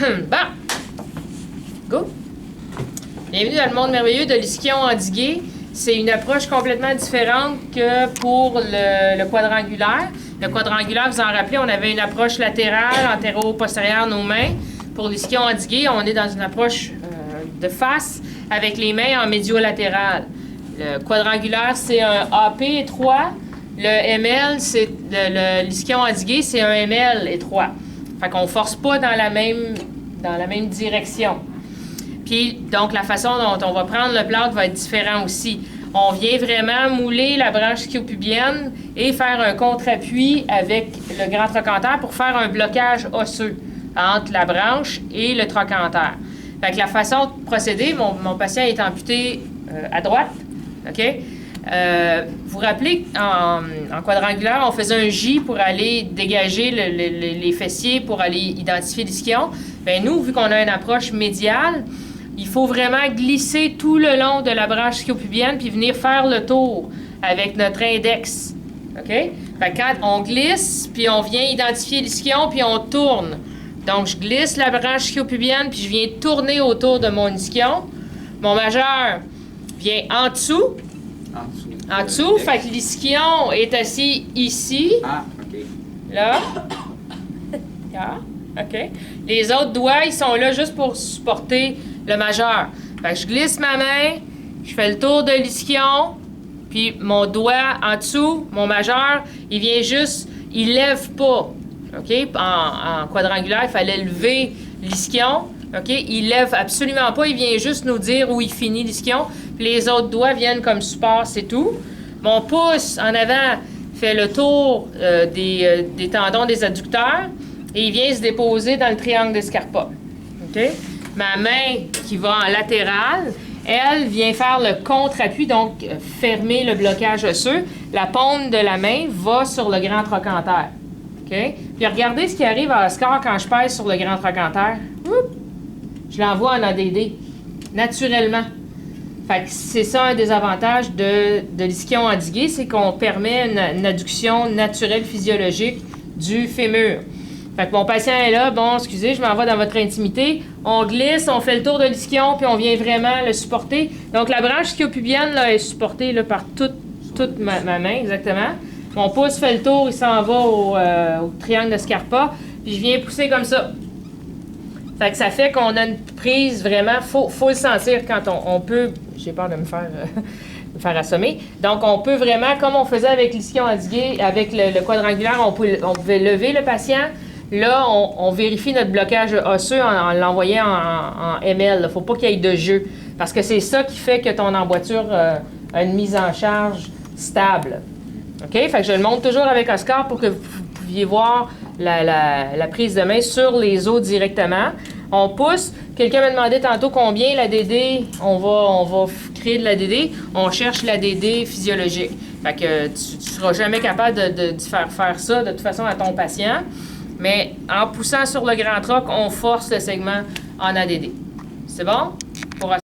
Bon. Go. Bienvenue dans le monde merveilleux de l'ischio endigué. C'est une approche complètement différente que pour le quadrangulaire. Le quadrangulaire, vous en rappelez, on avait une approche latérale, antéro-postérieure, nos mains. Pour l'ischio endigué, on est dans une approche de face avec les mains en médio-latéral. Le quadrangulaire, c'est un AP étroit. Le ML, c'est l'ischio endigué, c'est un ML étroit. Fait qu'on ne force pas dans la même direction. Puis, donc, la façon dont on va prendre le plâtre va être différente aussi. On vient vraiment mouler la branche ischio-pubienne et faire un contre-appui avec le grand trochanter pour faire un blocage osseux entre la branche et le trochanter. Fait que la façon de procéder, mon patient est amputé à droite, OK? Vous vous rappelez, en quadrangulaire, on faisait un J pour aller dégager les fessiers pour aller identifier l'ischion. Bien, nous, vu qu'on a une approche médiale, il faut vraiment glisser tout le long de la branche ischio-pubienne puis venir faire le tour avec notre index. OK? Fait que quand on glisse, puis on vient identifier l'ischion, puis on tourne. Donc, je glisse la branche ischio-pubienne, puis je viens tourner autour de mon ischion. Mon majeur vient en dessous. En dessous, fait que l'ischion est assis ici. Ah, OK. Là. Là. OK. Les autres doigts, ils sont là juste pour supporter le majeur. Fait que je glisse ma main, je fais le tour de l'ischion, puis mon doigt en dessous, mon majeur, il vient juste, il lève pas. OK? En quadrangulaire, il fallait lever l'ischion. OK? Il lève absolument pas, il vient juste nous dire où il finit l'ischion. Puis les autres doigts viennent comme support, c'est tout. Mon pouce en avant fait le tour des tendons des adducteurs et il vient se déposer dans le triangle d'Escarpa. OK? Ma main qui va en latéral, elle vient faire le contre-appui, donc fermer le blocage osseux. La paume de la main va sur le grand trochanter. OK? Puis regardez ce qui arrive à Oscar quand je pèse sur le grand trochanter. Je l'envoie en ADD, naturellement. Fait que c'est ça un des avantages de l'ischio endigué, c'est qu'on permet une adduction naturelle physiologique du fémur. Fait que mon patient est là, bon, excusez, je m'en vais dans votre intimité. On glisse, on fait le tour de l'ischion, puis on vient vraiment le supporter. Donc la branche ischio-pubienne là, est supportée là, par toute ma main, exactement. Mon pouce fait le tour, il s'en va au triangle de Scarpa, puis je viens pousser comme ça. Fait que ça fait qu'on a une prise vraiment, faut le sentir quand on peut, j'ai peur de me faire assommer. Donc on peut vraiment, comme on faisait avec l'ischio endigué, avec le quadrangulaire, on pouvait lever le patient. Là, on vérifie notre blocage osseux en l'envoyant en ML. Il ne faut pas qu'il y ait de jeu. Parce que c'est ça qui fait que ton emboîture a une mise en charge stable. OK? Fait que je le montre toujours avec Oscar pour que vous pouviez voir la prise de main sur les os directement. On pousse. Quelqu'un m'a demandé tantôt combien l'ADD, on va créer de l'ADD. On cherche l'ADD physiologique. Fait que tu ne seras jamais capable de faire ça de toute façon à ton patient. Mais en poussant sur le grand troc, on force le segment en ADD. C'est bon?